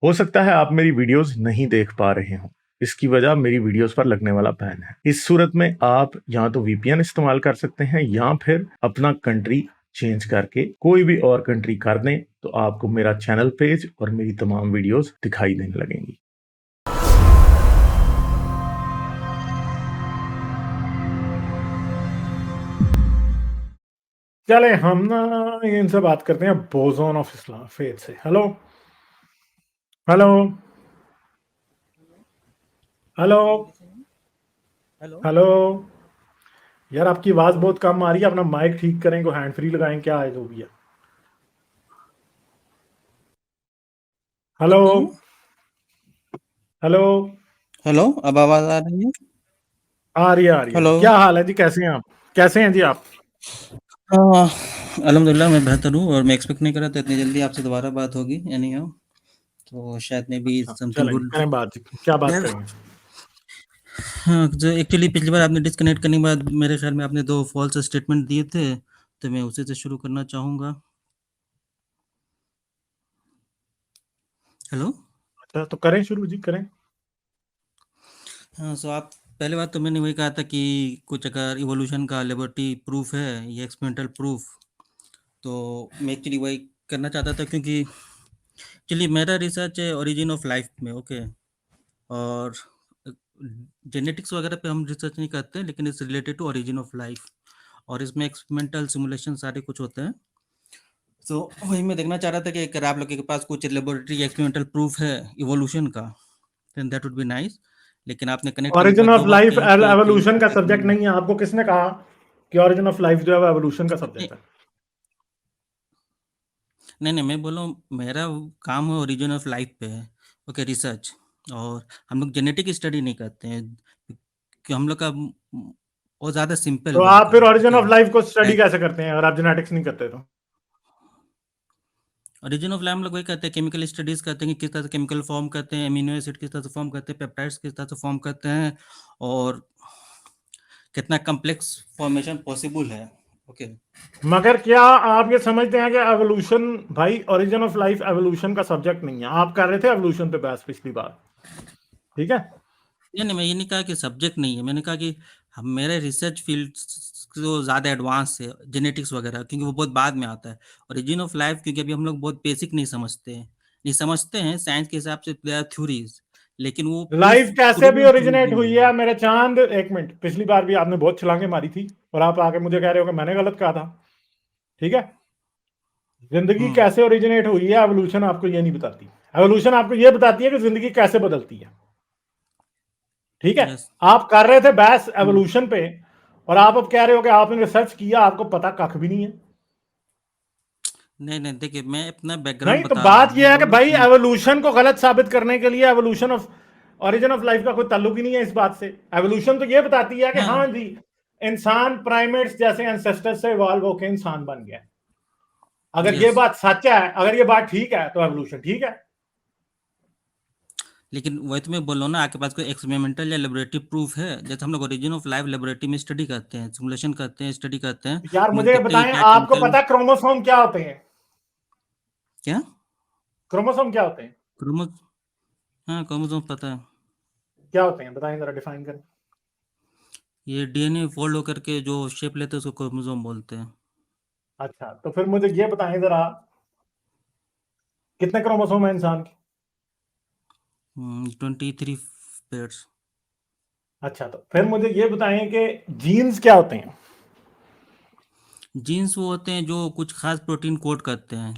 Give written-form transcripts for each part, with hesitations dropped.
हो सकता है आप मेरी वीडियोस नहीं देख पा रहे हों। इसकी वजह मेरी वीडियोस पर लगने वाला बैन है। इस सूरत में आप या तो वीपीएन इस्तेमाल कर सकते हैं या फिर अपना कंट्री चेंज करके कोई भी और कंट्री कर दें, तो आपको मेरा चैनल पेज और मेरी तमाम वीडियोस दिखाई देने लगेंगी। चले हम ना इनसे बात करते हैं बोसोन ऑफ इस्लाम फेथ से। Hello hello hello hello. Hello. यार आपकी आवाज बहुत कम आ रही है, अपना माइक ठीक करें, को हैंड फ्री लगाएं, क्या है जो भी है। हेलो ठीक हूँ। हेलो। हेलो, अब आवाज आ रही है? आ रही है आ रही है जी। हेलो। क्या हाल है जी, कैसे हैं आप? कैसे हैं जी आप? हाँ, अल्हम्दुलिल्लाह मैं बेहतर हूँ और मैं एक्सपेक्ट नहीं कर रहा था इतनी जल्दी आपसे दोबारा बात होगी। एनी हाउ, तो शायद मे बी अच्छा समथिंग चलें गुड करें बात जी, क्या बात देयर। करेंगे? हाँ, जो एक्चुअली पिछली बार आपने डिस्कनेक्ट करने के बाद मेरे ख्याल में आपने 2 फॉल्स स्टेटमेंट दिए थे, तो मैं उसी से शुरू करना चाहूँगा। हेलो? अच्छा तो करें शुरू जी, करें। हाँ, सो आप पहली बात तो मैंने वही कहा था कि कुछ अगर इवोल्यूशन का लैबोरेटरी प्रूफ है या एक्सपेरिमेंटल प्रूफ, तो मैं एक्चुअली वही करना चाहता था क्योंकि एक्चुअली मेरा रिसर्च है ओरिजिन ऑफ लाइफ में। ओके। और जेनेटिक्स वगैरह पे हम रिसर्च नहीं करते हैं, लेकिन it's related to origin of life और इसमें एक्सपेरिमेंटल सिमुलेशन सारे कुछ होते हैं। तो वही मैं देखना चाह रहा था कि अगर आप लोगों के पास कुछ लेबोरेटरी एक्सपेरिमेंटल प्रूफ है इवोल्यूशन का, then that would be nice. लेकिन आपने कनेक्ट करने के ऑरिजिन बाद ऑफ दो बात लाइफ कही थी कि एवोल्यूशन का सब्जेक्ट नहीं है, आपको किसने कहा कि ऑरिजिन ऑफ लाइफ जो है वो एवोल्यूशन का नहीं सब्जेक्ट है? नहीं नहीं, मैं बोल रहा हूँ मेरा काम है ओरिजिन ऑफ लाइफ पे है। Okay, research. और हम लोग जेनेटिक स्टडी नहीं करते हैं कि हम लोग का वो ज़्यादा सिंपल तो आप वर्क फिर है। Origin okay. ऑफ लाइफ को स्टडी लाइक कैसे करते हैं अगर आप जेनेटिक्स नहीं करते तो? ओरिजिन ऑफ लाइफ हम लोग वही करते हैं, केमिकल स्टडीज करते हैं कि किस तरह से केमिकल फॉर्म करते हैं, अमीनो एसिड किस तरह से फॉर्म करते हैं, पेप्टाइड्स किस तरह से फॉर्म करते हैं, और कितना कम्प्लेक्स फॉर्मेशन पॉसिबल है। ओके। मगर क्या आप ये समझते हैं कि एवोल्यूशन, भाई ओरिजिन ऑफ लाइफ एवोल्यूशन का सब्जेक्ट नहीं है। आप कर रहे थे एवोल्यूशन पे बहस पिछली बार, ठीक है? नहीं नहीं, मैं ये नहीं कहा कि सब्जेक्ट नहीं है, मैंने कहा कि हम मेरे रिसर्च फील्ड तो ज़्यादा एडवांस है, जेनेटिक्स वगैरह, क्योंकि वो बहुत बाद में आता है। ओरिजिन ऑफ लाइफ क्योंकि अभी हम लोग बहुत बेसिक नहीं समझते हैं साइंस के हिसाब से, देयर थ्योरीज, लेकिन वो प्रूफ लाइफ कैसे भी प्रूवन थ्योरीज ओरिजिनेट भी हुई नहीं है है। मेरे चांद? एक मिनट, पिछली बार भी आपने बहुत छलांगे मारी थी और आप आके मुझे कह रहे हो कि मैंने गलत कहा था, ठीक है? जिंदगी हम्म। कैसे ओरिजिनेट हुई है एवोल्यूशन आपको ये नहीं बताती। एवोल्यूशन आपको ये बताती है कि जिंदगी कैसे बदलती है, ठीक है? यस। आप कर रहे थे बहस हम्म। एवोल्यूशन पे और आप अब कह रहे हो कि आपने रिसर्च किया, आपको पता कख भी नहीं है। नहीं नहीं, देखिए मैं अपना बैकग्राउंड नहीं तो बता रहा बात हूँ यह है कि दोनों भाई चीज। एवोल्यूशन को गलत साबित करने के लिए evolution of origin of life का कोई ताल्लुक ही नहीं है इस बात से। एवोल्यूशन तो यह बताती है कि हाँ हाँ। जी, इंसान प्राइमेट्स जैसे एंसेस्टर से इवॉल्व होकर इंसान बन गया। अगर ये यस। बात सच है, अगर ये बात ठीक है, तो एवोल्यूशन ठीक है। लेकिन वही तो मैं बोल रहा हूँ ना, आपके पास कोई एक्सपेरिमेंटल या लेबोरेटरी प्रूफ है? जैसे हम लोग ओरिजिन ऑफ लाइफ लेबोरेटरी में स्टडी करते हैं, सिमुलेशन करते हैं, स्टडी करते हैं, यार हम लोग मुझे देखते हैं कि बताएं, क्या आपको केमिकल। पता है क्रोमोसोम क्या होते हैं? क्या? क्रोमोसोम क्या होते हैं? क्रोमो हाँ, क्रोमोसोम पता है। क्या होते हैं बताएं, जरा डिफाइन करें। ये डीएनए फोल्ड होकर के जो शेप लेते हैं उसको क्रोमोसोम बोलते हैं। अच्छा तो फिर मुझे ये बताएं जरा, कितने क्रोमोसोम है इंसान के? 23 पेयर्स। अच्छा तो फिर मुझे ये बताएं कि जीन्स क्या होते हैं? जीन्स वो होते हैं जो कुछ खास प्रोटीन कोड करते हैं,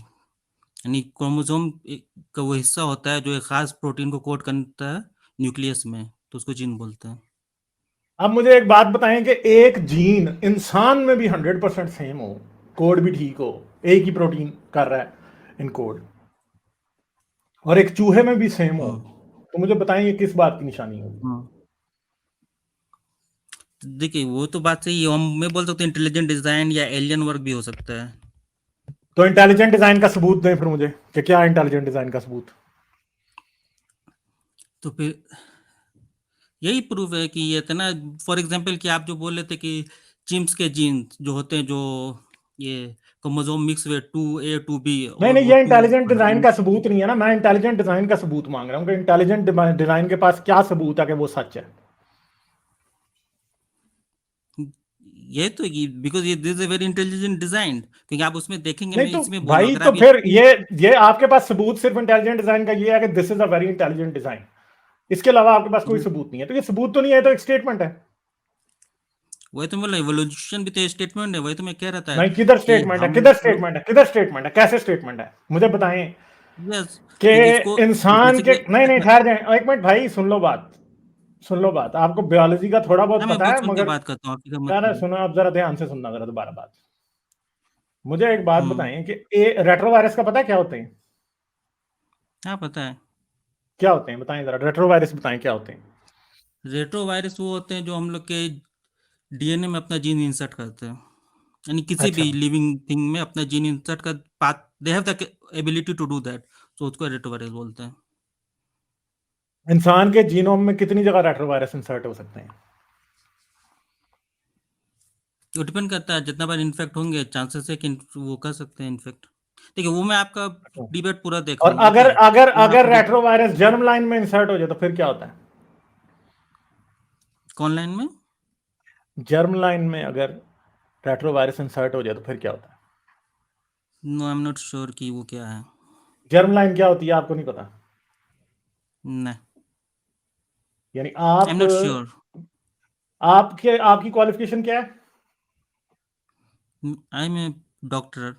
यानी क्रोमोसोम का वो हिस्सा होता है जो एक खास प्रोटीन को कोड करता है न्यूक्लियस में, तो उसको जीन बोलते हैं। अब मुझे एक बात बताएं कि एक जीन इंसान में भी 100% सेम हो, कोड भी ठीक हो, एक ही प्रोटीन कर रहा है इन कोड, और एक चूहे में भी सेम हो, हम्म। तो मुझे बताएं ये किस बात की निशानी होगी? हम्म। देखिए वो तो बात सही है, हम मैं बोल सकता हूँ इंटेलिजेंट डिजाइन या एलियन वर्क भी हो सकता है। तो इंटेलिजेंट डिजाइन का सबूत दें फिर मुझे कि क्या है इंटेलिजेंट डिजाइन का सबूत। तो फिर यही प्रूफ है कि ये था ना, फॉर एग्जाम्पल कि आप जो बोल रहे थे कि चिम्स के जीन जो होते हैं, जो ये क्रोमोसोम मिक्स हुए 2A 2B नहीं और नहीं, वो ये 2 इंटेलिजेंट डिजाइन का सबूत नहीं है ना, मैं इंटेलिजेंट डिजाइन का सबूत मांग रहा हूँ कि इंटेलिजेंट डिजाइन के पास क्या सबूत है कि वो सच है। ये तो बिकॉज ये this is very intelligent design, क्योंकि आप उसमें देखेंगे, नहीं मैं तो इसमें बोल रहा हूँ भाई, अगर तो आप फिर ये आपके पास सबूत सिर्फ इंटेलिजेंट डिजाइन का ये है कि this is a very intelligent design, इसके अलावा आपके पास कोई सबूत नहीं है। तो ये सबूत तो नहीं है, तो एक स्टेटमेंट है। वही तो बोला, इवोल्यूशन भी तो स्टेटमेंट है, वही तो मैं कह रहा था नहीं, किधर कि स्टेटमेंट है, हम किधर लोग, स्टेटमेंट है, किधर स्टेटमेंट है, कैसे स्टेटमेंट है, मुझे बताएं। यस, कि क्योंकि इसको इंसान के, बेसिकली, नहीं नहीं, ठहर जाए एक मिनट भाई, सुन लो बात, सुन लो बात। आपको बायोलॉजी का थोड़ा बहुत हाँ मैं पता बहुत है, सुन के मगर बात करता हूँ, आपकी मत यार करो। सुनो, आप जरा ध्यान से सुनना जरा दोबारा बात। मुझे एक बात हम्म, बताएं कि रेट्रोवायरस का पता है क्या होते हैं? हाँ पता है। क्या होते हैं बताएं जरा, रेट्रोवायरस बताएं क्या होते हैं। रेट्रो वायरस वो होते हैं जो हम लोग के डीएनए में अपना जीन इंसर्ट करते हैं, यानी किसी अच्छा, भी लिविंग थिंग में अपना जीन इंसर्ट कर पात, they have the ability to do that, तो उसको रेट्रो वायरस बोलते हैं। इंसान के जीनोम में कितनी जगह रेट्रोवायरस इंसर्ट हो सकते हैं? वो डिपेंड करता है, जितना बार इन्फेक्ट होंगे चांसेस है कि वो कर सकते हैं इन्फेक्ट। देखिए वो मैं आपका डिबेट पूरा देख और रहा हूँ, अगर देखिए अगर मैं अगर आपको रेट्रोवायरस जर्म लाइन में इंसर्ट हो जाए तो फिर क्या होता है? कौन लाइन में? जर्म लाइन में अगर रेट्रोवायरस इंसर्ट हो जाए तो फिर क्या होता है? No I am not sure कि वो क्या है। जर्म लाइन क्या होती है आपको नहीं पता? नहीं, यानी आई एम आप, नॉट श्योर। आपके आपकी क्वालिफिकेशन क्या है? I am a doctor,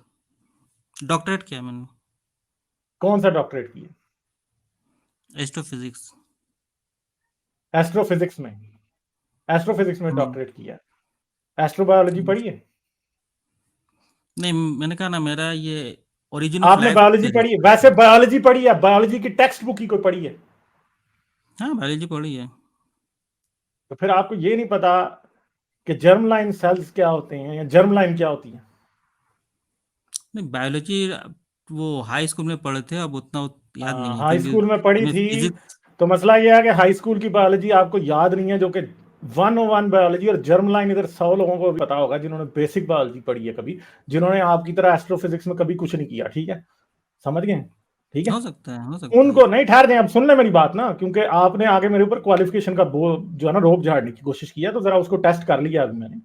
doctorate किया मैंने, कौन सा डॉक्टरेट किया? एस्ट्रोफिजिक्स। एस्ट्रोफिजिक्स में? एस्ट्रोफिजिक्स में हम्म, डॉक्टरेट किया? एस्ट्रोबायोलॉजी पढ़ी है? नहीं मैंने कहा ना, मेरा ये ओरिजिन ऑफ आपने लाइफ बायोलॉजी से पढ़ी है? रिलेटेड वैसे है। बायोलॉजी पढ़ी है? बायोलॉजी की टेक्स्ट बुक ही कोई पढ़ी है? हाँ बायोलॉजी पढ़ी है। तो फिर आपको ये नहीं पता कि जर्म लाइन सेल्स क्या होते हैं या जर्म लाइन क्या होती है? नहीं बायोलॉजी वो हाई स्कूल में पढ़े थे, अब उतना याद नहीं है, हाई क्योंकि स्कूल में पढ़ी हमें थी। फिजिक्स, तो मसला ये है कि हाई स्कूल की बायोलॉजी आपको याद नहीं है, जो कि 101 बायोलॉजी। और जर्म लाइन इधर 100 लोगों को भी पता होगा जिन्होंने बेसिक बायोलॉजी पढ़ी है कभी, जिन्होंने आपकी तरह एस्ट्रोफिजिक्स में कभी कुछ नहीं किया। ठीक है, समझ गए? ठीक है, हो सकता है, हो सकता है। उनको नहीं, ठहर जाए, अब सुन ले मेरी बात ना, क्योंकि आपने आगे मेरे ऊपर क्वालिफिकेशन का जो है ना रोप झाड़ने की कोशिश किया, तो जरा उसको टेस्ट कर लिया अभी मैंने।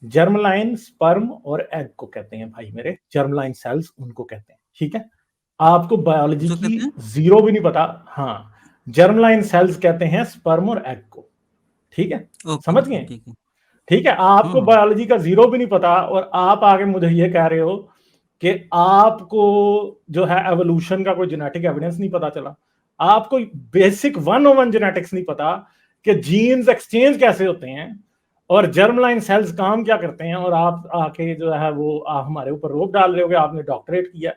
जर्मलाइन स्पर्म और एग को कहते हैं भाई मेरे, जर्मलाइन सेल्स उनको कहते हैं। ठीक है, आपको बायोलॉजी किसको की कहते हैं? जीरो भी नहीं पता। हाँ, जर्मलाइन सेल्स कहते हैं स्पर्म और एग को। ठीक है, ओके समझ ओके, गए? ठीक है। ठीक है, आपको हम्म, बायोलॉजी का जीरो भी नहीं पता, और आप आगे मुझे ये कह रहे हो कि आपको जो है एवोल्यूशन का कोई जेनेटिक एविडेंस नहीं पता चला। आपको बेसिक 101 जेनेटिक्स नहीं पता कि जीन्स एक्सचेंज कैसे होते हैं और जर्मलाइन सेल्स काम क्या करते हैं, और आप आके जो है वो हमारे ऊपर रोप डाल रहे हो कि आपने डॉक्टरेट किया।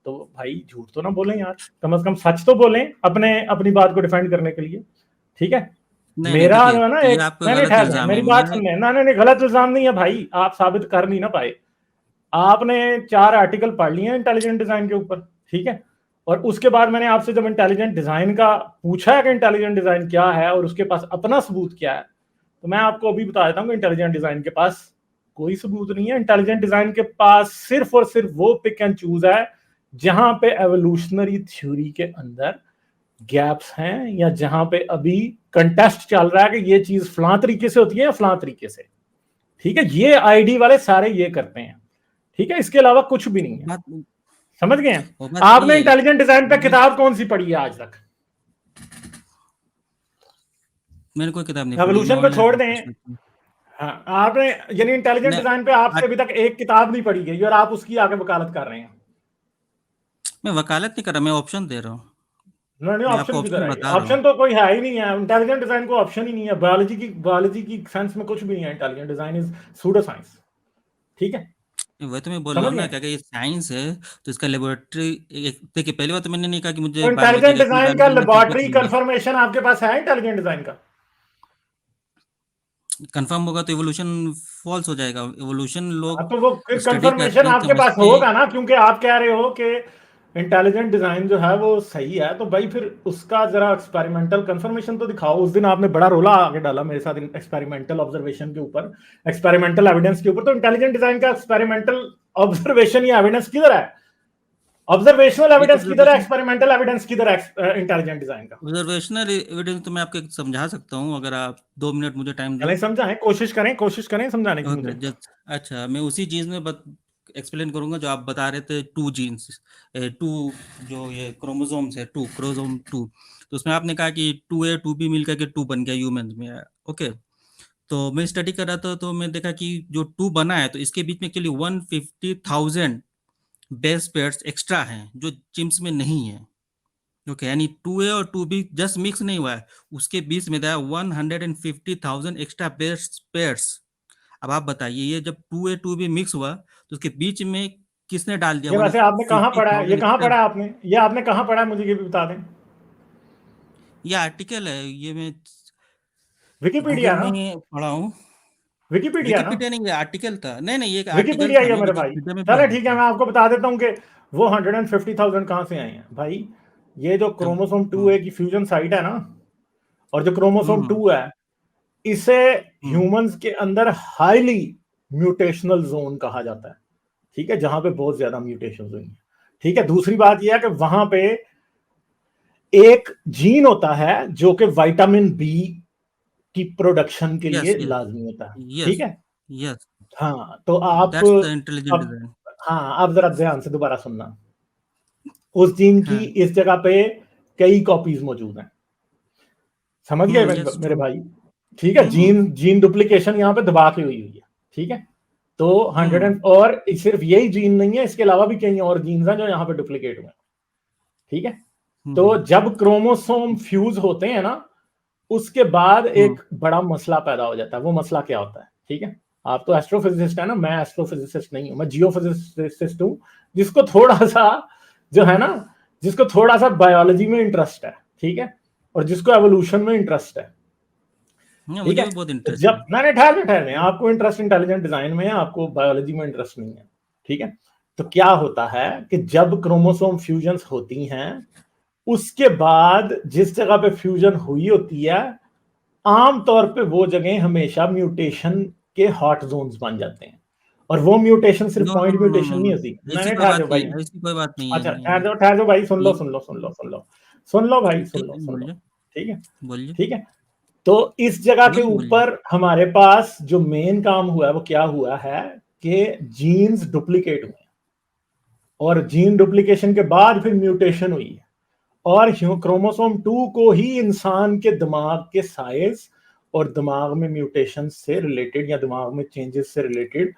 तो भाई झूठ तो ना बोलें यार, कम से कम सच तो बोलें अपने अपनी बात को डिफेंड करने के लिए। ठीक है, नहीं नहीं, मेरा देखिए जो है ना ये एक, आपका मैंने गलत ठहर जाए इल्जाम है, मेरी बात मैं, सुन लें ना, नहीं गलत इल्जाम नहीं है भाई, आप साबित कर नहीं ना पाए। आपने 4 आर्टिकल पढ़ लिए हैं इंटेलिजेंट डिजाइन के ऊपर। ठीक है, और उसके बाद मैंने आपसे जब इंटेलिजेंट डिजाइन का पूछा है कि इंटेलिजेंट डिजाइन क्या है और उसके पास अपना सबूत क्या है, तो मैं आपको अभी बता देता हूँ कि इंटेलिजेंट डिजाइन के पास कोई सबूत नहीं है। इंटेलिजेंट डिजाइन के पास सिर्फ और सिर्फ वो पिक एंड चूज है जहां पे एवोल्यूशनरी थ्योरी के अंदर गैप्स हैं, या जहां पे अभी कंटेस्ट चल रहा है कि ये चीज फलां तरीके से होती है या फलां तरीके से। ठीक है, ये आईडी वाले सारे ये करते हैं। ठीक है, इसके अलावा कुछ भी नहीं है। बात, समझ गए हैं? वो बात सही आपने है, इंटेलिजेंट डिजाइन पे मैं, किताब कौन सी पढ़ी है आज तक? मैंने कोई किताब नहीं पढ़ी, मैं एवोल्यूशन को ऑनलाइन छोड़ रिसर्च दें। करता हूँ। हाँ, आपने यानी इंटेलिजेंट मैं डिजाइन पे आपसे अभी तक एक किताब नहीं पढ़ी गई और आप उसकी आगे वकालत कर रहे हैं। मैं वकालत नहीं कर रहा, मैं ऑप्शन दे रहा हूँ, नहीं नहीं, मैं आपको ऑप्शन किधर ऑप्शन है? बता रहा हूँ। ऑप्शन तो कोई है ही नहीं है, इंटेलिजेंट डिजाइन को ऑप्शन ही नहीं है। बायोलॉजी की सेंस में कुछ भी नहीं है। Intelligent design is pseudo science. ठीक है, वही तो मैं बोल रहा समझ हूँ ना, गए? क्या ये साइंस है तो इसका लेबोरेटरी, देखिए पहली बात तो मैंने नहीं कहा कि मुझे तो बायोलॉजी इंटेलिजेंट का, क्योंकि डिजाइन का बायोलॉजी में कंप्लीट लेबोरेटरी नहीं है। कंफर्मेशन आपके पास है इंटेलिजेंट डिजाइन का? कंफर्म होगा तो इवोल्यूशन फॉल्स हो जाएगा, इवोल्यूशन हाँ, लोग तो वो फिर स्टडी कंफर्मेशन करते हैं तो आपके पास उसमें, होगा ना, क्योंकि आप कह रहे हो कि इंटेलिजेंट डिजाइन जो है वो सही है। तो भाई फिर उसका जरा एक्सपेरिमेंटल कंफर्मेशन तो दिखाओ। उस दिन आपने बड़ा रोला आगे डाला मेरे साथ एक्सपेरिमेंटल ऑब्जर्वेशन के ऊपर, एक्सपेरिमेंटल एविडेंस के ऊपर। तो इंटेलिजेंट डिजाइन का एक्सपेरिमेंटल ऑब्जर्वेशन या एविडेंस किधर है? ऑब्जर्वेशनल एविडेंस किधर है? एक्सपेरिमेंटल एविडेंस किधर है इंटेलिजेंट डिजाइन का? ऑब्जर्वेशनल एविडेंस तो मैं आपको समझा सकता हूँ, अगर आप 2 मिनट मुझे टाइम चलें दें। समझाएं, कोशिश करें समझाने की मुझे। ओके, जस्ट अच्छा, मैं उसी चीज में एक्सप्लेन करूंगा जो आप बता रहे थे, 2 जीन्स, 2 जो ये क्रोमोसोम्स है, 2 क्रोमोसोम 2, तो उसमें आपने कहा कि 2A 2B मिलकर के 2 बन गया ह्यूमन में। ओके, तो मैं स्टडी कर रहा था तो मैं देखा कि जो 2 बना है तो इसके बीच में एक्चुअली 150,000 बेस पेयर्स एक्स्ट्रा हैं जो चिम्स में नहीं है। ओके, यानी 2A और 2B जस्ट मिक्स नहीं हुआ है, उसके बीच में था 150,000 एक्स्ट्रा बेस पेयर्स। अब आप बताइए, ये जब 2A 2B मिक्स हुआ तो उसके बीच में किसने डाल दिया ये वैसे आपने कहाँ पढ़ा है? ये 150,000 कहाँ एक्स्ट्रा? पढ़ा है आपने? ये आपने कहाँ पढ़ा है, मुझे ये भी बता दें। ये आर्टिकल है, ये मैं विकिपीडिया गूगल ना? में पढ़ा हूँ। विकिपीडिया ना? विकिपीडिया नहीं, ये आर्टिकल था। नहीं नहीं, ये एक आर्टिकल विकिपीडिया था, ही है मैं मेरे भाई। विकिपीडिया में भी आ चले ठीक है, जाता मैं आपको बता देता हूँ कि वो 150,000 कहाँ से आए हैं भाई। ये जो हूँ। क्रोमोसोम 2A की फ्यूजन साइट है ना, और जो क्रोमोसोम हम्म 2 है, इसे हम्म ह्यूमंस के अंदर हाईली म्यूटेशनल जोन कहा जाता है। ठीक है, जहां पे बहुत ज्यादा म्यूटेशन हुई है। ठीक है, दूसरी बात यह है कि वहां पे एक जीन होता है जो कि विटामिन बी की प्रोडक्शन के यस लिए यस लाजमी होता है। ठीक यस है, यस, हाँ तो आप दैट्स द इंटेलिजेंट अब, डिजाइन। हाँ आप जरा ध्यान से दोबारा सुनना। उस जीन की हाँ, इस जगह पे कई कॉपीज मौजूद हैं। समझ गए यस मेरे ट्रू। भाई? ठीक है, जीन जीन डुप्लीकेशन यहाँ पे दबा के हुई है। ठीक है, तो 100 और सिर्फ यही जीन नहीं है, इसके अलावा भी कई और जीन्स हैं जो यहाँ पे डुप्लीकेट हुए हैं। ठीक है, तो जब क्रोमोसोम फ्यूज होते हैं ना, उसके बाद एक बड़ा मसला पैदा हो जाता है। वो मसला क्या होता है? ठीक है, आप तो एस्ट्रोफिजिसिस्ट है ना, मैं एस्ट्रोफिजिसिस्ट नहीं हूं, मैं जियोफिजिसिस्ट हूं, जिसको थोड़ा सा जो है ना, जिसको थोड़ा सा बायोलॉजी में इंटरेस्ट है। ठीक है, और जिसको एवोल्यूशन में इंटरेस्ट है। ठीक मुझे है, भी बहुत तो इंटरेस्ट है। जब मैंने ठहर आपको इंटरेस्ट इंटेलिजेंट डिजाइन में है, आपको बायोलॉजी में इंटरेस्ट नहीं है। ठीक है, तो क्या होता है कि जब क्रोमोसोम फ्यूजन्स होती हैं, उसके बाद जिस जगह पे फ्यूजन हुई होती है, आमतौर पे वो जगह हमेशा म्यूटेशन के हॉट जोन्स बन जाते हैं। और वो म्यूटेशन सिर्फ no no point no no mutation no नहीं नो, होती। ऐसी मैंने कोई ठहर बात जाओ नहीं भाई, है, ऐसी कोई बात नहीं है। अच्छा नहीं नहीं, ठहर जाओ भाई, सुन लो ये सुन लो सुन लो सुन लो सुन लो भाई, सुन ठीक लो है, सुन लो। बोलिए ठीक है, बोलिए ठीक है, तो इस जगह के बोलिए बोलिए। ऊपर हमारे पास जो मेन काम हुआ है वो क्या हुआ है कि जीन्स डुप्लीकेट हुए, और जीन डुप्लीकेशन के बाद फिर म्यूटेशन हुई है, और क्रोमोसोम 2 को ही इंसान के दिमाग के साइज और दिमाग में म्यूटेशन से रिलेटेड या दिमाग में चेंजेस से रिलेटेड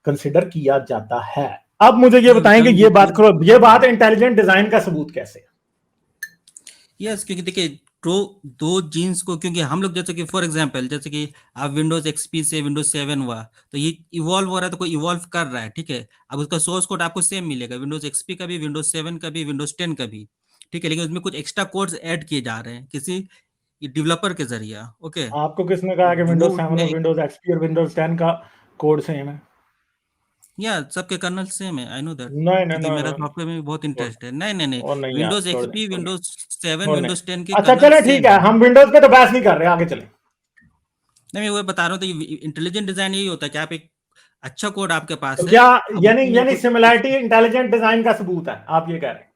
कंसिडर किया जाता है। अब मुझे ये ये बताएंगे, विटामिन ये बी बात ट्वेल्व करो, ये बात इंटेलिजेंट डिजाइन का सबूत कैसे है? यस, क्योंकि देखिए, दो जीन्स को, क्योंकि हम लोग जैसे कि फॉर एग्जांपल, जैसे कि आप विंडोज एक्सपी से विंडोज 7 हुआ, तो ये इवॉल्व हो रहा है, तो कोई इवॉल्व कर रहा है। ठीक है, अब उसका सोर्स कोड आपको सेम मिलेगा, विंडोज एक्सपी का भी, विंडोज 7 का भी, विंडोज 10 का भी। ठीक है, लेकिन उसमें कुछ एक्स्ट्रा कोड्स ऐड किए जा रहे हैं किसी डेवलपर के जरिए। ओके, आपको किसने कहा कि वो विंडोज 7 और उसमें, विंडोज एक्सपी और विंडोज 10 का कोड सेम है? या सबके कर्नल सेम है, आई नो दैट, नहीं नहीं क्योंकि नहीं मेरा नहीं नहीं, सॉफ्टवेयर में भी बहुत छोड़, इंटरेस्ट है। नहीं नहीं नहीं, और नहीं यार, विंडोज छोड़ दें एक्सपी, छोड़ दें विंडोज 7, छोड़ दें। विंडोज 10 के अच्छा कर्नल चले ठीक सेम है, है। हम विंडोज पे तो बहस नहीं कर रहे, आगे चले। नहीं, मैं वो बता रहा हूँ, तो इंटेलिजेंट डिजाइन यही होता है कि आप एक अच्छा कोड आपके तो पास है, क्या, अब यानी उसमें यानी सिमिलैरिटी इंटेलिजेंट डिजाइन का सबूत है, आप ये कह रहे हैं?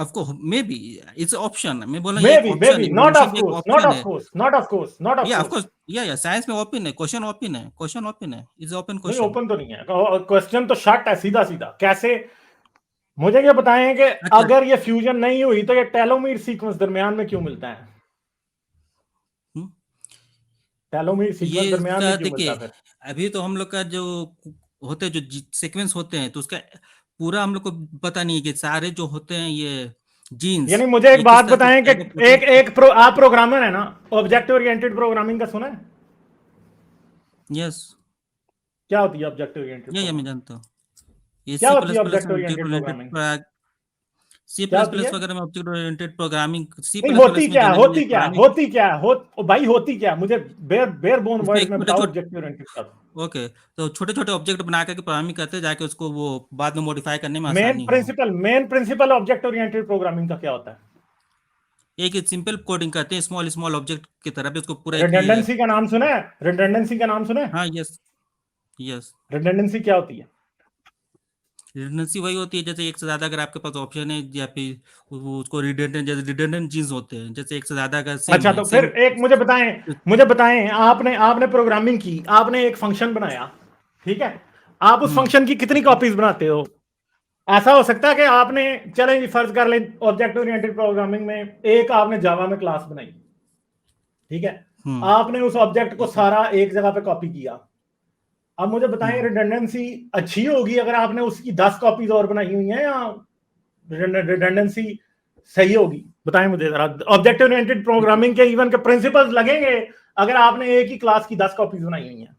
आपको मे बी इट्स ऑप्शन, मैं बोला ये मे एक B may option, B, not evolution of भी एक कोर्स, नॉट ऑप्शन ऑफ है। Course, not of course, not of या ऑफ कोर्स। कोर्स, या साइंस में ओपन है, क्वेश्चन ओपन है, क्वेश्चन ओपन है, इज ओपन नहीं क्वेश्चन। ओपन तो नहीं है, क्वेश्चन तो शॉर्ट है, सीधा सीधा कैसे? मुझे ये बताएं कि अच्छा, अगर ये फ्यूजन नहीं हुई तो ये टेलोमीर सीक्वेंस दरमियान में क्यों मिलता है? हम्म, टेलोमीर ये सीक्वेंस दरमियान में इसका क्यों मिलता देखिए, है फिर? अभी तो हम लोग का जो होते हैं, जो सीक्वेंस होते हैं, तो उसका पूरा हम लोग को पता नहीं है कि सारे जो होते हैं ये जीन्स, यानी मुझे एक ये किस बात तरह से बताएं कि क्या एक प्रोसेस। एक आप प्रोग्रामर है ना, ऑब्जेक्ट ओरिएंटेड प्रोग्रामिंग का सुना है? यस, क्या होती है ऑब्जेक्ट ओरिएंटेड ये मैं प्रोग्रामिंग? जानता हूँ। ये क्या सी होती प्लस है प्लस ऑब्जेक्ट में ऑब्जेक्ट ओरिएंटेड ओरिएंटेड, प्रोग्रामिंग? सी क्या प्लस होती प्लस है? वगैरह में ऑब्जेक्ट ओरिएंटेड प्रोग्रामिंग, सी नहीं प्लस होती प्लस में क्या जो है, मैंने होती क्या है, पढ़ाने की, होती क्या है, ओ भाई होती क्या है? मुझे बेर बेर बोन उसमें वर्ड एक में छोटे बताओ छोटे, ऑब्जेक्ट ओरिएंटेड का। ओके, तो छोटे छोटे ऑब्जेक्ट बना करके प्रोग्रामिंग करते हैं, जाके उसको वो बाद में मॉडिफाई करने में मेन आसानी हो। Principle, main principle object oriented programming का क्या होता है? एक सिंपल कोडिंग करते हैं, स्मॉल स्मॉल ऑब्जेक्ट की तरह भी उसको पूरा एक ये। रिडंडेंसी का नाम सुना है? रिडंडेंसी का नाम सुना है? हाँ, यस यस। रिडंडेंसी क्या होती है? रिडंडेंसी वही होती है जैसे एक से ज्यादा अगर आपके पास ऑप्शन है, या फिर उसको रिडंडेंट, जैसे रिडंडेंट जीन्स होते हैं, जैसे एक से ज्यादा अगर सेम अच्छा, है, तो फिर सेम। एक मुझे बताएं, आपने आपने प्रोग्रामिंग की, आपने एक फंक्शन बनाया, ठीक है, आप उस फंक्शन की कितनी ओके। कॉपीज बनाते हो? ऐसा हो सकता है कि आपने, चलें जी फर्ज कर लें, ऑब्जेक्ट ओरिएंटेड प्रोग्रामिंग में एक आपने जावा में क्लास बनाई, ठीक है, आपने उस ऑब्जेक्ट को ठीक है। सारा एक जगह पे कॉपी किया। अब मुझे बताएं, रिडंडेंसी अच्छी होगी अगर आपने उसकी 10 कॉपीज और बनाई हुई हैं, या रिडंडेंसी सही होगी? बताएं मुझे जरा। ऑब्जेक्ट ओरिएंटेड देखो, प्रोग्रामिंग के इवन के प्रिंसिपल्स लगेंगे अगर आपने एक ही क्लास की 10 कॉपीज बनाई हुई हैं।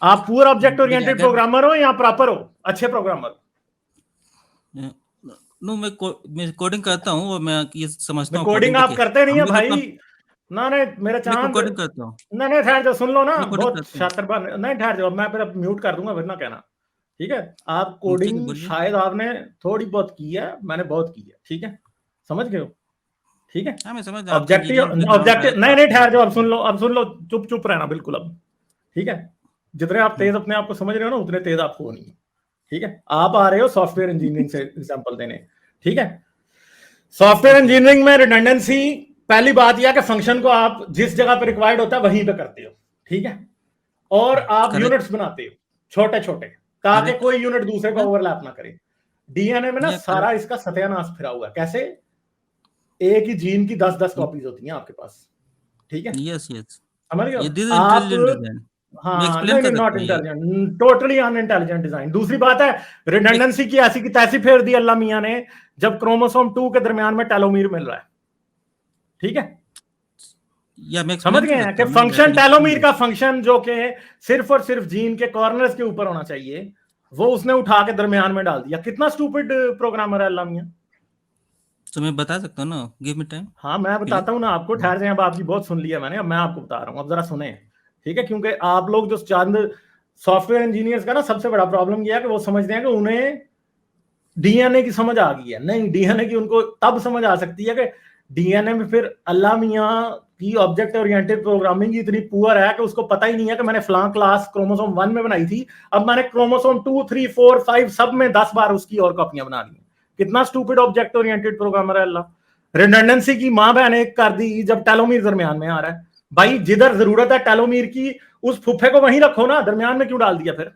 आप पूरा ऑब्जेक्ट देखिए ओरिएंटेड अगर प्रोग्रामर हो या प्रॉपर हो, अच्छे प्रोग्रामर? नो, मैं कोडिंग करता हूँ और मैं ये समझता हूँ कोडिंग कोडिंग। आप देखिए करते नहीं हम है लोग भाई। जब ना नहीं मेरा मैं चांद। कोडिंग करता हूँ, नहीं नहीं, ठहर जाओ, सुन लो ना, मैं कोडिंग बहुत करता हूँ। शातिर नहीं, ठहर जाओ, मैं फिर म्यूट कर दूंगा, फिर ना कहना। ठीक है, आप ठीक है, कोडिंग बोलिए। शायद आपने थोड़ी बहुत की है, मैंने बहुत की है, ठीक है, समझ गए हो? ठीक है। हाँ, मैं समझ रहा हूँ, आपका ऑब्जेक्टिव इंजीनियरिंग बैकग्राउंड रहा है ऑब्जेक्टिव तो नहीं नहीं, आपको ठहर ज्यादा जाओ, अब पता सुन है। लो, अब सुन लो, चुप चुप रहना बिल्कुल अब। ठीक है, जितने आप तेज अपने आप को समझ रहे हो ना, उतने तेज आपको नहीं है। ठीक है, आप आ रहे हो सॉफ्टवेयर इंजीनियरिंग से एग्जांपल देने। ठीक है, सॉफ्टवेयर ओके, ओके। इंजीनियरिंग में रिडंडेंसी, पहली बात यह कि फंक्शन को आप जिस जगह पे रिक्वायर्ड होता है वहीं पे करते हो। ठीक है, और आप करेक्ट, यूनिट्स बनाते हो छोटे छोटे, ताकि करेक्ट। कोई यूनिट दूसरे को हाँ, ओवरलैप ना करे। डीएनए में ना या सारा करेक्ट। इसका सत्यानाश फिरा हुआ है। कैसे? एक ही जीन की 10-10 कॉपीज होती हैं आपके पास। ठीक है, यस, यस। समझ गए हो ये दिस आप? Intelligent design. मैं हाँ, एक्सप्लेन नहीं नहीं, कर नॉट सकता हूँ ये। Intelligent, totally unintelligent design. दूसरी बात है, मैं रिडंडेंसी की ऐसी की तैसी फेर दी अल्लाह मियां ने, जब क्रोमोसोम 2 के दरमियान में टेलोमीर मिल रहा है। ठीक है, या मैं समझ एक्सप्लेन गए कर हैं कि सकता हूँ ना, या फंक्शन, फिर टेलोमीर का फंक्शन जो कि सिर्फ और सिर्फ जीन के कॉर्नर्स के ऊपर होना चाहिए, वो उसने उठा के दरमियान में डाल दिया। कितना स्टूपिड प्रोग्रामर है अल्लाह मियां। तो मैं बता सकता हूँ ना, गिव मी टाइम हाँ, मैं प्लीज। बताता हूँ ना आपको, ठहर जाए, अब आपकी बहुत सुन लिया मैंने, अब मैं आपको बता रहा हूँ, अब जरा सुने। ठीक है, क्योंकि आप लोग जो चंद सॉफ्टवेयर इंजीनियर्स का ना सबसे बड़ा प्रॉब्लम यह है कि वो समझते हैं कि उन्हें डीएनए की समझ आ गई है। नहीं, डीएनए की उनको तब समझ आ सकती है कि डीएनए में फिर अल्लाह मियां की ऑब्जेक्ट ओरिएंटेड प्रोग्रामिंग इतनी पुअर है कि उसको पता ही नहीं है कि मैंने फलां क्लास क्रोमोसोम 1 में बनाई थी, अब मैंने क्रोमोसोम 2, 3, 4, 5 सब में 10 बार उसकी और कॉपियां बना दी। कितना स्टूपिड ऑब्जेक्ट ओरिएंटेड प्रोग्रामर है अल्लाह। रिडंडेंसी की मां बहन एक कर दी जब टेलोमीर दरमियान में आ रहा है। भाई, जिधर जरूरत है टेलोमीर की, उस फुफे को वहीं रखो ना, दरमियान में क्यों डाल दिया फिर?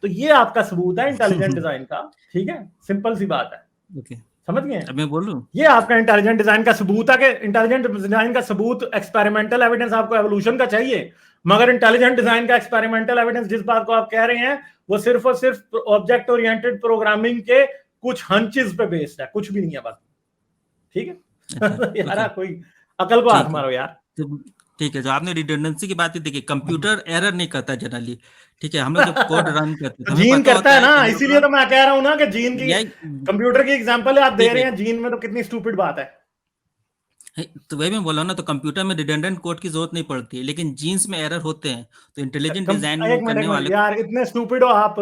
तो ये आपका सबूत है इंटेलिजेंट डिजाइन का। ठीक है, सिंपल सी बात है, ओके, समझ गए? अब मैं बोलूँ। ये आपका इंटेलिजेंट डिजाइन का सबूत है कि इंटेलिजेंट डिजाइन का सबूत, एक्सपेरिमेंटल एविडेंस आपको एवोल्यूशन का चाहिए, मगर इंटेलिजेंट डिजाइन का एक्सपेरिमेंटल एविडेंस जिस बात को आप कह रहे हैं, वो सिर्फ और सिर्फ ऑब्जेक्ट ओरिएंटेड प्रोग्रामिंग के कुछ हंचेस पे बेस्ड है, कुछ भी नहीं है बात। ठीक अच्छा, है ओके, यार, कोई अकल को हाथ ठीक है। मारो यार। तो ठीक है, जो आपने रिडंडेंसी की बात की, देखिए कंप्यूटर एरर नहीं करता जनरली। ठीक है, हम लोग जब कोड रन करते हैं तो तो हमें जीन पता करता होता है है ना, कि हम लोग इसीलिए का तो मैं कह रहा हूं ना कि जीन की, यही। कंप्यूटर की एग्जांपल आप दे ठीक रहे है, हैं, जीन में तो कितनी स्टूपिड बात है। तो वही मैं बोला हूं ना, तो कंप्यूटर में रिडंडेंट कोड की जरूरत नहीं पड़ती है, लेकिन जीन्स में एरर होते हैं, तो इंटेलिजेंट डिजाइन एक करने मिनट वाले। यार, इतने स्टूपिड हो आप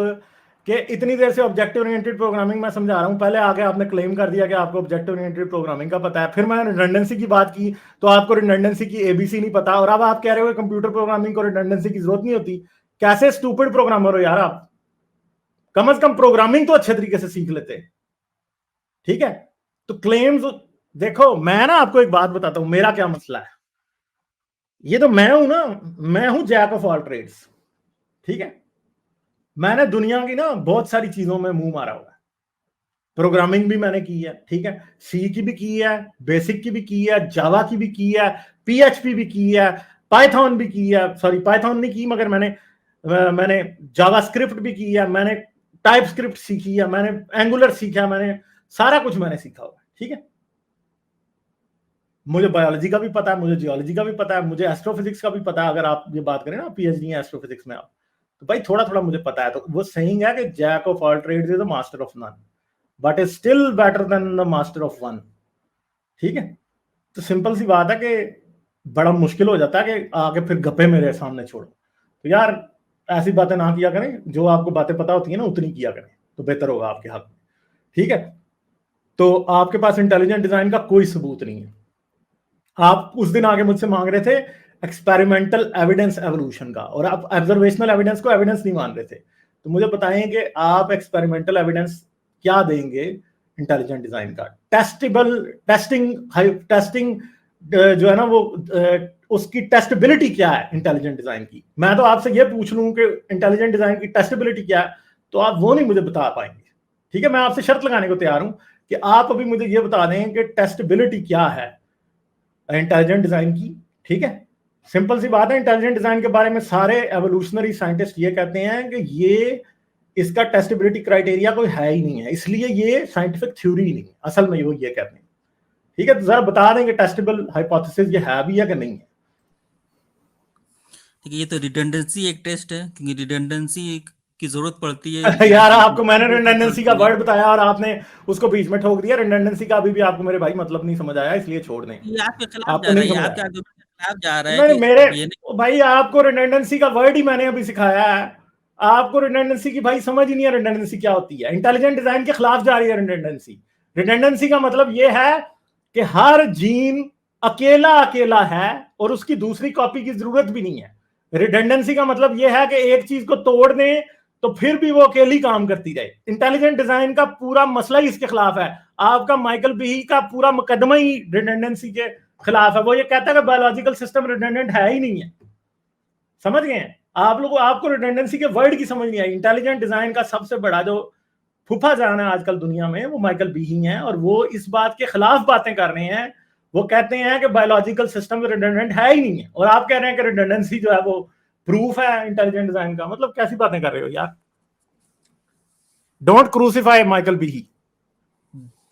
कि इतनी देर से ऑब्जेक्ट ओरिएंटेड प्रोग्रामिंग मैं समझा रहा हूं, पहले आके आपने क्लेम कर दिया कि आपको ऑब्जेक्ट ओरिएंटेड प्रोग्रामिंग का पता है, फिर मैं रिडंडेंसी की बात की तो आपको रिडंडेंसी की एबीसी नहीं पता, और अब आप कह रहे हो कंप्यूटर प्रोग्रामिंग को रिडंडेंसी की जरूरत नहीं होती। कैसे स्टूपिड प्रोग्रामर हो यार आप? कम से कम प्रोग्रामिंग तो अच्छे तरीके से सीख लेते। ठीक है, तो क्लेम्स, देखो मैं ना आपको एक बात बताता हूं, मेरा क्या मसला है। ये तो मैं हूं ना, मैं हूं जैक ऑफ ऑल ट्रेड्स। ठीक है, मैंने दुनिया की ना बहुत सारी चीजों में मुंह मारा हुआ है। प्रोग्रामिंग भी मैंने की है, ठीक है, सी की भी की है, बेसिक की भी की है, जावा की भी की है, पीएचपी भी की है, पाइथन भी की है, सॉरी पाइथन नहीं की, मगर मैंने जावा स्क्रिप्ट भी की है, मैंने टाइप स्क्रिप्ट सीखी है, मैंने एंगुलर सीखा, मैंने सारा कुछ मैंने सीखा हुआ है। ठीक है, मुझे बायोलॉजी का भी पता है, मुझे जियोलॉजी का भी पता है, मुझे एस्ट्रोफिजिक्स का भी पता है। अगर आप ये बात करें ना, पीएचडी है एस्ट्रोफिजिक्स में आप, तो भाई थोड़ा थोड़ा मुझे पता है। तो वो सेइंग है कि jack of all trades is the master of none, but is still better than the master of one. ठीक है, तो सिंपल सी बात है कि बड़ा मुश्किल हो जाता है कि आके फिर गप्पे मेरे सामने छोड़ो। तो यार, ऐसी बातें ना किया करें, जो आपको बातें पता होती है ना उतनी किया करें, तो बेहतर होगा आपके हक में। ठीक है, तो आपके पास इंटेलिजेंट डिजाइन का कोई सबूत नहीं है। आप उस दिन आगे मुझसे मांग रहे थे एक्सपेरिमेंटल एविडेंस एवोल्यूशन का, और आप ऑब्जर्वेशनल एविडेंस को एविडेंस नहीं मान रहे थे। तो मुझे बताएं कि आप एक्सपेरिमेंटल एविडेंस क्या देंगे इंटेलिजेंट डिजाइन का? टेस्टिंग जो है ना वो उसकी टेस्टेबिलिटी क्या है इंटेलिजेंट डिजाइन की? मैं तो आपसे ये पूछ लूं कि इंटेलिजेंट डिजाइन की टेस्टेबिलिटी क्या है, तो आप वो नहीं मुझे बता पाएंगे। ठीक है, मैं आपसे शर्त लगाने को तैयार हूं कि आप अभी मुझे ये बता दें कि टेस्टेबिलिटी क्या है इंटेलिजेंट डिजाइन की। ठीक है, सिंपल सी बात है, इंटेलिजेंट डिजाइन के बारे में सारे एवोल्यूशनरी साइंटिस्ट ये कहते हैं कि ये इसका टेस्टेबिलिटी क्राइटेरिया कोई है ही नहीं है, इसलिए ये साइंटिफिक थ्योरी ही नहीं है, असल में वो ये कहते हैं। ठीक है, तो जरा बता देंगे टेस्टेबल हाइपोथेसिस ये है भी या कि नहीं है? ठीक है, ये तो रिडंडेंसी एक टेस्ट है, क्योंकि रिडंडेंसी की जरूरत पड़ती है यार कि आपको मैंने जरूरत रिडंडेंसी का पड़ती है। वर्ड बताया और आपने उसको बीच में ठोक दिया। रिडंडेंसी का अभी भी आपको मेरे भाई मतलब नहीं समझ आया, इसलिए छोड़ दें। ये आपके खिलाफ आपको जा रहा नहीं है, ये समझ आपके आया? आर्गुमेंट के खिलाफ जा रहा है नहीं कि मेरे ये नहीं। भाई, आपको रिडंडेंसी का वर्ड ही मैंने अभी सिखाया है। आपको रिडंडेंसी की भाई समझ ही नहीं है रिडंडेंसी क्या होती है। इंटेलिजेंट डिजाइन के खिलाफ जा रही है रिडंडेंसी। रिडंडेंसी का मतलब यह है कि हर जीन अकेला अकेला है और उसकी दूसरी कॉपी की जरूरत भी नहीं है। रिडंडेंसी का मतलब यह है कि एक चीज को तोड़ दें तो फिर भी वो अकेली काम करती रहे। इंटेलिजेंट डिजाइन का पूरा मसला ही इसके खिलाफ है। आपका माइकल बी का पूरा मुकदमा ही रिडंडेंसी के खिलाफ है। वो ये कहता है कि बायोलॉजिकल सिस्टम रिडंडेंट है ही नहीं है। समझ गए आप लोग? आपको रिडंडेंसी के वर्ड की समझ नहीं आई। इंटेलिजेंट डिजाइन का सबसे बड़ा जो फूफा जान है आजकल दुनिया में वो माइकल बी ही है, और वो इस बात के खिलाफ बातें कर रहे हैं। वो कहते हैं कि बायोलॉजिकल सिस्टम रिडंडेंट है ही नहीं है, और आप कह रहे हैं कि रिडंडेंसी जो है वो प्रूफ है इंटेलिजेंट डिजाइन का। मतलब कैसी बातें कर रहे हो यार? Don't crucify Michael B.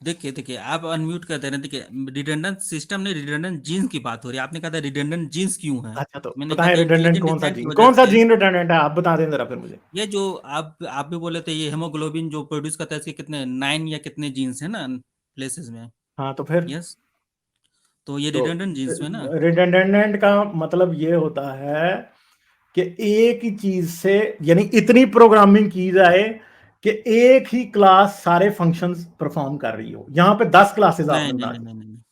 देखिए आप अनम्यूट कर दे रहे हैं। देखिए, रिडंडेंट सिस्टम नहीं, रिडंडेंट जीन्स की बात हो रही है। आपने कहा था रिडंडेंट जीन्स क्यों है, अच्छा, तो मैंने कहा बताएं था रिडंडेंट इंटेलिजेंट कौन सा डिजाइन की जीन, वजह कौन सा से। जीन रिडंडेंट है? आप बता दें जरा फिर मुझे। ये जो आप भी बोले थे, ये हेमोग्लोबिन जो प्रोड्यूस करता है, इसके कितने 9 या कितने जीन्स है ना प्लेसेस में। हाँ, तो फिर यस, तो ये तो रिडंडेंट जीन्स में ना। रिडंडेंट का मतलब ये होता है कि एक ही चीज से यानी इतनी प्रोग्रामिंग की जाए कि एक ही क्लास सारे फंक्शंस परफॉर्म कर रही हो। यहाँ पे 10 क्लासेस नहीं आपने नहीं बना नहीं दी।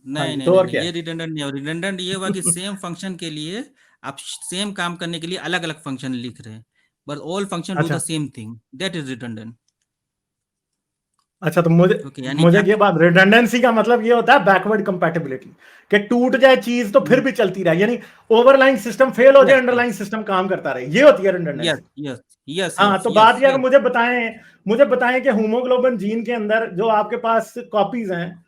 नहीं नहीं हाँ नहीं जी, नहीं तो नहीं और नहीं, क्या ये है? रिडंडेंट नहीं हो। रिडंडेंट ये हुआ कि सेम फंक्शन के लिए आप सेम काम करने के लिए अलग अलग फंक्शन लिख रहे हैं, but all function do the अच्छा same thing, that is redundant. अच्छा, तो मुझे ओके, यानी कि मुझे ये आपके बात, रिडंडेंसी का मतलब ये होता है बैकवर्ड कंपैटिबिलिटी, कि टूट जाए चीज तो फिर भी चलती रहे, यानी ओवरलाइन सिस्टम फेल हो जाए, यस अंडरलाइन सिस्टम काम करता रहे, ये होती है यस रिडंडेंसी। यस यस हाँ, यस तो यस बात यह है कि यस। मुझे बताएं कि हीमोग्लोबिन जीन के अंदर जो आपके पास कॉपीज हैं,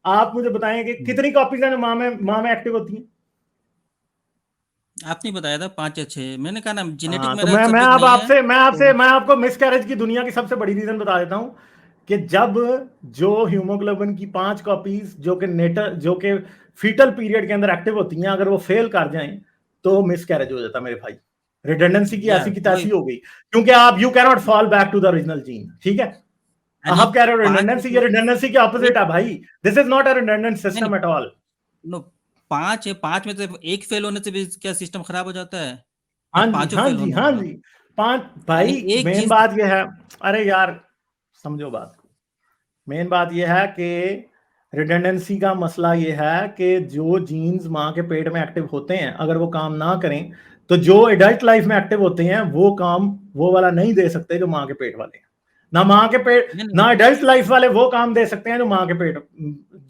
आप मुझे बताएं कि कितनी कॉपीज हैं जो माँ में एक्टिव होती हैं? आपने बताया था 5 या 6, मैंने कहा ना जेनेटिक हाँ, तो मेरा मैं सब्जेक्ट अब नहीं है आपसे मैं आपसे तो। मैं आपको मिसकैरेज की दुनिया की सबसे बड़ी रीजन बता देता हूं कि जब जो हीमोग्लोबिन की 5 कॉपीज जो कि फीटल पीरियड के अंदर एक्टिव होती हैं, अगर वो फेल कर जाएं तो मिसकैरेज हो जाता मेरे भाई। रिडंडेंसी की या ऐसी की वही, तैसी हो गई, क्योंकि आप you cannot fall back to the original gene. ठीक है, यानी आप कह रहे हो 5 रिडंडेंसी, ये रिडंडेंसी के एक ऑपोजिट है भाई। This is not a redundant नहीं नहीं, सिस्टम एट ऑल। नो, 5 है, 5 में से एक फेल होने से भी क्या सिस्टम खराब हो जाता है, या हाँ जी, पांचों हाँ फेल जी, होना हाँ होगा? जी। 5 यानी भाई, एक मेन जीन्स। बात यह है, अरे यार समझो बात को। मेन बात यह है कि रिडंडेंसी का मसला यह है कि जो जीन्स माँ के पेट में एक्टिव होते हैं, अगर वो काम ना करें तो जो एडल्ट लाइफ में एक्टिव होते हैं वो काम वो वाला नहीं दे सकते जो माँ के पेट वाले हैं। ना माँ के पेट, नहीं ना नहीं एडल्ट लाइफ वाले वो काम दे सकते हैं जो माँ के पेट,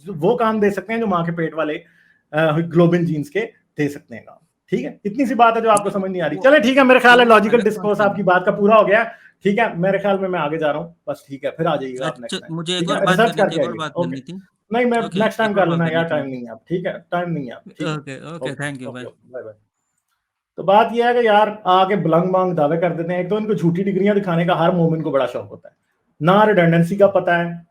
वो काम दे सकते हैं जो माँ के पेट वाले ग्लोबिन जीन्स के दे सकते हैं काम। ठीक है, इतनी सी बात है जो आपको नहीं, समझ नहीं आ रही। वो चले ठीक है, मेरे ख्याल है वो लॉजिकल अलग डिस्कोर्स फंक्शन आपकी है। बात का पूरा हो गया। ठीक है, मेरे ख्याल में मैं आगे जा रहा हूँ बस। ठीक है, फिर आ जाइएगा आप अच्छा, नेक्स्ट टाइम। मुझे एक ठीक और है, बात रिसर्च करनी थी, करके एक और आइए। बात ओके, करनी थी। नहीं मैं ओके, नेक्स्ट टाइम एक और कर बात लेना करनी यार, थी। टाइम नहीं है आप। ठीक है, टाइम नहीं है आप। ठीक है, okay okay, okay thank you, okay, bye. Bye bye. तो बात यह है कि यार आगे बलंग बांग दावे कर देते हैं। एक तो इनको झूठी डिग्रियां दिखाने का हर मोमेंट को बड़ा शौक होता है। ना रिडंडेंसी का पता है,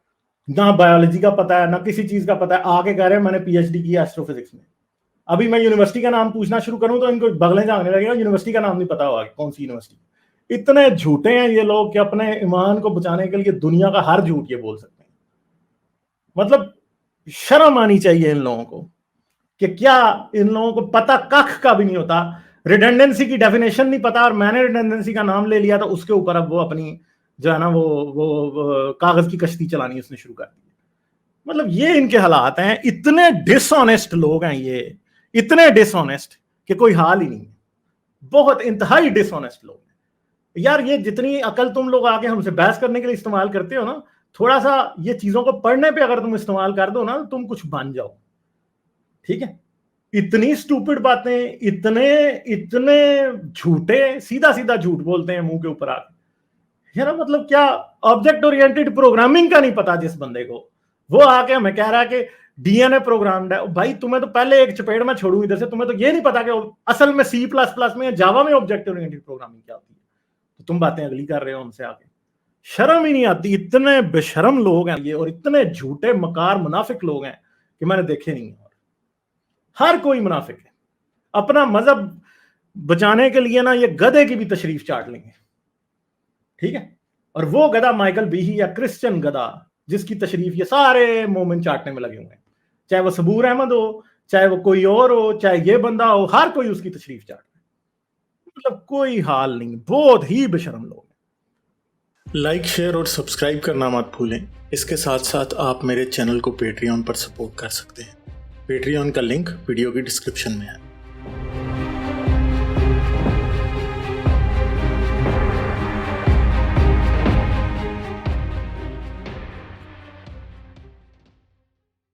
ना बायोलॉजी का पता है, ना किसी चीज का पता है। आगे कह रहे हैं मैंने पीएचडी की एस्ट्रोफिजिक्स में। अभी मैं यूनिवर्सिटी का नाम पूछना शुरू करूं तो इनको बगले झांकने लगेगा, यूनिवर्सिटी का नाम नहीं पता होगा कौन सी यूनिवर्सिटी। इतने झूठे हैं ये लोग कि अपने ईमान को बचाने के लिए दुनिया का हर झूठ ये बोल सकते हैं। मतलब शर्म आनी चाहिए इन लोगों को कि क्या इन लोगों को पता कख का भी नहीं होता। रिडंडेंसी की डेफिनेशन नहीं पता, और मैंने रिडंडेंसी का नाम ले लिया तो उसके ऊपर अब वो अपनी जो है ना वो कागज की कश्ती चलानी उसने शुरू कर दी। मतलब ये इनके हालात हैं। इतने डिसऑनेस्ट लोग हैं ये, इतने डिसऑनेस्ट कि कोई हाल ही नहीं है। बहुत इंतहाई डिसऑनेस्ट लोग हैं यार। ये जितनी अकल तुम लोग आके हमसे बहस करने के लिए इस्तेमाल करते हो ना, थोड़ा सा ये चीजों को पढ़ने पे अगर तुम इस्तेमाल कर दो ना, तो तुम कुछ बन जाओ। ठीक है, इतनी स्टूपिड बातें, इतने इतने झूठे, सीधा सीधा झूठ बोलते हैं मुंह के ऊपर आके यार। मतलब क्या ऑब्जेक्ट ओरिएंटेड प्रोग्रामिंग का नहीं पता जिस बंदे को, वो आके हमें कह रहा है कि डीएनए प्रोग्राम्ड है। भाई तुम्हें तो पहले एक चपेट में छोड़ू इधर से, तुम्हें तो ये नहीं पता कि असल में सी प्लस प्लस में, जावा में ऑब्जेक्ट ओरिएंटेड प्रोग्रामिंग क्या होती है। तो तुम बातें अगली कर रहे हो हमसे आके, शर्म ही नहीं आती। इतने बेशरम लोग हैं ये, और इतने झूठे मकार मुनाफिक लोग हैं कि मैंने देखे नहीं। और हर कोई मुनाफिक है, अपना मजहब बचाने के लिए ना ये गधे की भी तशरीफ चाट लेंगे। ठीक है, और वो गधा माइकल बीही या क्रिश्चियन गधा जिसकी तशरीफ ये सारे मोमिन चाटने में लगे हुए हैं, चाहे वो सबूर अहमद हो, चाहे वो कोई और हो, चाहे ये बंदा हो, हर कोई उसकी तशरीफ चाट रहा है। मतलब कोई हाल नहीं, बहुत ही बेशरम लोग हैं। लाइक, शेयर और सब्सक्राइब करना मत भूलें। इसके साथ साथ आप मेरे चैनल को पेट्रियन पर सपोर्ट कर सकते हैं। पेट्रियन का लिंक वीडियो की डिस्क्रिप्शन में है।